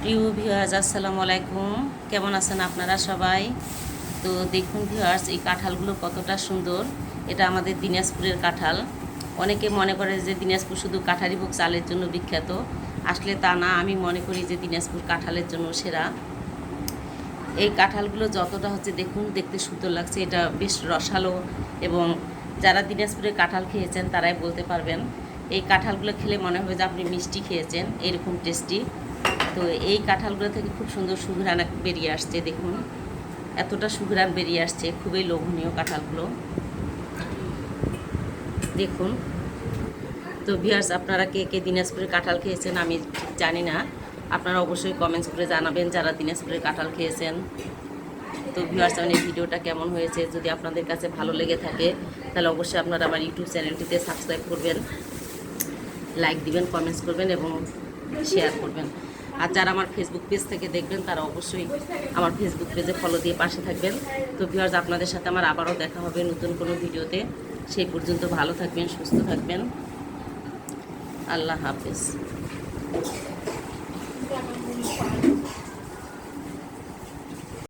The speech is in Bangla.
প্রিয় ভিউয়ার্স, আসসালামু আলাইকুম। কেমন আছেন আপনারা সবাই? তো দেখুন ভিউয়ার্স, এই কাঁঠালগুলো কতটা সুন্দর। এটা আমাদের দিনাজপুরের কাঁঠাল। অনেকে মনে করে যে দিনাজপুর শুধু কাঁঠারিভোগ চালের জন্য বিখ্যাত। আসলে তা না, আমি মনে করি যে দিনাজপুর কাঁঠালের জন্য সেরা। এই কাঁঠালগুলো যতটা হচ্ছে দেখুন, দেখতে সুন্দর লাগছে। এটা বেশ রসালো, এবং যারা দিনাজপুরের কাঁঠাল খেয়েছেন তারাই বলতে পারবেন। এই কাঁঠালগুলো খেলে মনে হবে যে আপনি মিষ্টি খেয়েছেন, এরকম টেস্টি। তো এই কাঁঠালগুলো থেকে খুব সুন্দর সুঘ্রাণ বেরিয়ে আসছে। দেখুন, এতটা সুঘ্রাণ বেরিয়ে আসছে, খুবই লোভনীয় কাঁঠালগুলো। দেখুন। তো ভিউয়ার্স, আপনারা কে কে দিনাজপুরের কাঁঠাল খেয়েছেন আমি ঠিক জানি না। আপনারা অবশ্যই কমেন্টস করে জানাবেন যারা দিনাজপুরের কাঁঠাল খেয়েছেন। তো ভিউয়ার্স, আমার এই ভিডিওটা কেমন হয়েছে, যদি আপনাদের কাছে ভালো লেগে থাকে তাহলে অবশ্যই আপনারা আমার ইউটিউব চ্যানেলটিতে সাবস্ক্রাইব করবেন, লাইক দিবেন, কমেন্টস করবেন এবং শেয়ার করবেন। আর যারা আমার ফেসবুক পেজ থেকে দেখবেন তারা অবশ্যই আমার ফেসবুক পেজে ফলো দিয়ে পাশে থাকবেন। তো ভিউয়ার্স, আপনাদের সাথে আমার আবারও দেখা হবে নতুন কোনো ভিডিওতে। সেই পর্যন্ত ভালো থাকবেন, সুস্থ থাকবেন। আল্লাহ হাফেজ।